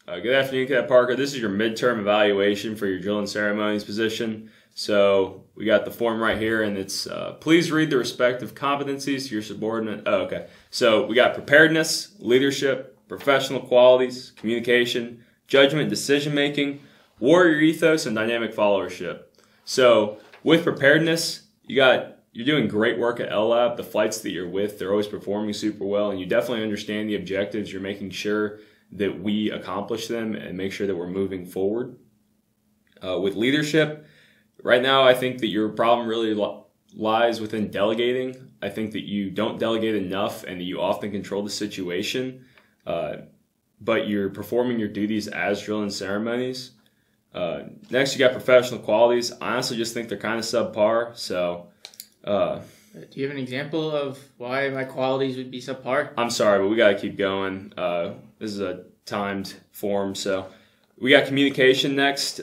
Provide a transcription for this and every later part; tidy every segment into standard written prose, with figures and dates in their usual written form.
Good afternoon, Cadet Parker. This is your midterm evaluation for your drill and ceremonies position. So we got the form right here, and it's please read the respective competencies to your subordinate. Oh, okay. So we got preparedness, leadership, professional qualities, communication, judgment, decision-making, warrior ethos, and dynamic followership. So with preparedness, you're doing great work at LLab. The flights that you're with, they're always performing super well, and you definitely understand the objectives. You're making sure that we accomplish them and make sure that we're moving forward. With leadership, right now I think that your problem really lies within delegating. I think that you don't delegate enough and that you often control the situation, but you're performing your duties as drill and ceremonies. Next, you got professional qualities. I honestly just think they're kind of subpar. So, do you have an example of why my qualities would be subpar? I'm sorry, but we got to keep going. This is a timed form. So we got communication next.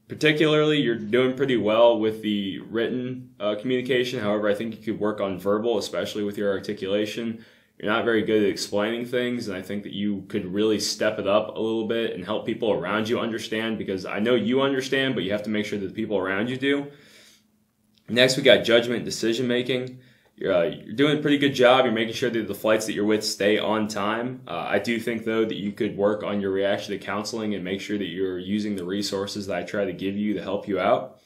Particularly, you're doing pretty well with the written communication. However, I think you could work on verbal, especially with your articulation. You're not very good at explaining things, and I think that you could really step it up a little bit and help people around you understand, because I know you understand, but you have to make sure that the people around you do. Next, we got judgment and decision-making. You're doing a pretty good job. You're making sure that the flights that you're with stay on time. I do think, though, that you could work on your reaction to counseling and make sure that you're using the resources that I try to give you to help you out.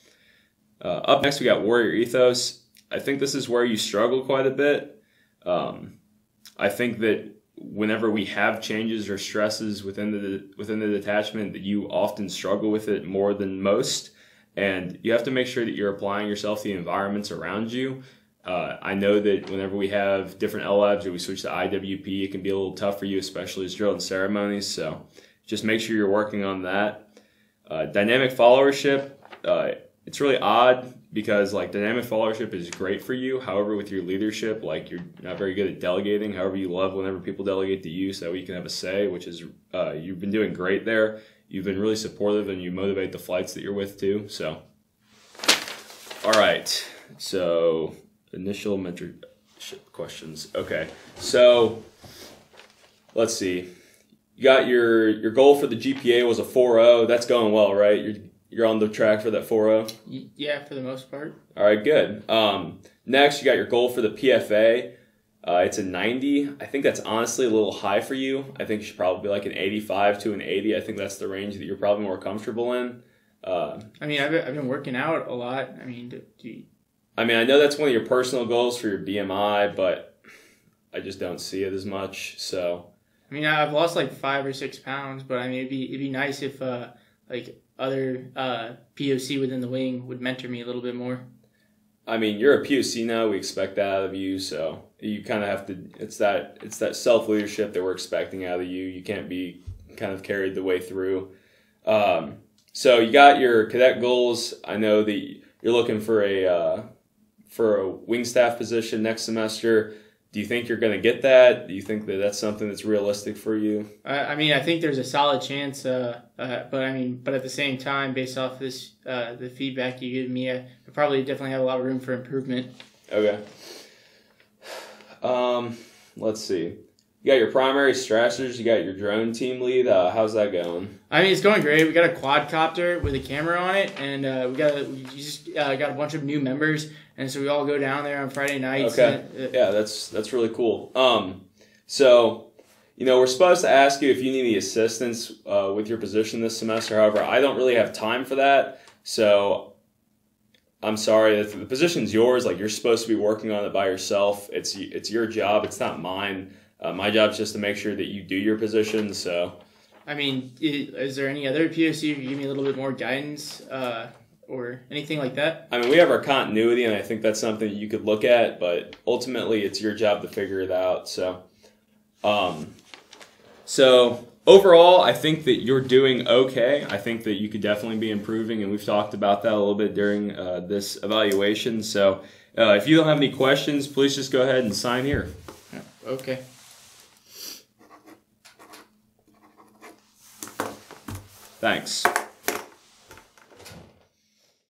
Up next, we got warrior ethos. I think this is where you struggle quite a bit. I think that whenever we have changes or stresses within the detachment, that you often struggle with it more than most. And you have to make sure that you're applying yourself to the environments around you. I know that whenever we have different LLabs or we switch to IWP, it can be a little tough for you, especially as drill and ceremonies. So just make sure you're working on that. Dynamic followership, it's really odd because like dynamic followership is great for you. However, with your leadership, like you're not very good at delegating. However, you love whenever people delegate to you so that way you can have a say, which is you've been doing great there. You've been really supportive and you motivate the flights that you're with too. So, all right. So initial mentorship questions. Okay. So let's see. You got your goal for the GPA was a 4.0. That's going well, right? You're on the track for that 4.0? Yeah, for the most part. All right, good. Next, you got your goal for the PFA. It's a 90. I think that's honestly a little high for you. I think you should probably be like an 85 to an 80. I think that's the range that you're probably more comfortable in. I mean, I've been working out a lot. I mean, I know that's one of your personal goals for your BMI, but I just don't see it as much. So, I mean, I've lost like 5 or 6 pounds, but I mean, it'd be nice if like other POC within the wing would mentor me a little bit more. I mean, you're a POC now. We expect that out of you, so you kind of have to. It's that self leadership that we're expecting out of you. You can't be kind of carried the way through. So you got your cadet goals. I know that you're looking for a wing staff position next semester. Do you think you're going to get that? Do you think that that's something that's realistic for you? I mean, I think there's a solid chance, but at the same time, based off this, the feedback you give me, I probably definitely have a lot of room for improvement. Okay. Let's see. You got your primary stressors. You got your drone team lead. How's that going? I mean, it's going great. We got a quadcopter with a camera on it, and we just got a bunch of new members, and so we all go down there on Friday nights. Okay. Yeah, that's really cool. So, we're supposed to ask you if you need any assistance with your position this semester. However, I don't really have time for that. So, I'm sorry. The position's yours. Like, you're supposed to be working on it by yourself. It's your job. It's not mine. My job is just to make sure that you do your position. So, I mean, is there any other POC who can give me a little bit more guidance or anything like that? I mean, we have our continuity, and I think that's something you could look at. But ultimately, it's your job to figure it out. So, overall, I think that you're doing okay. I think that you could definitely be improving, and we've talked about that a little bit during this evaluation. So, if you don't have any questions, please just go ahead and sign here. Okay. Thanks.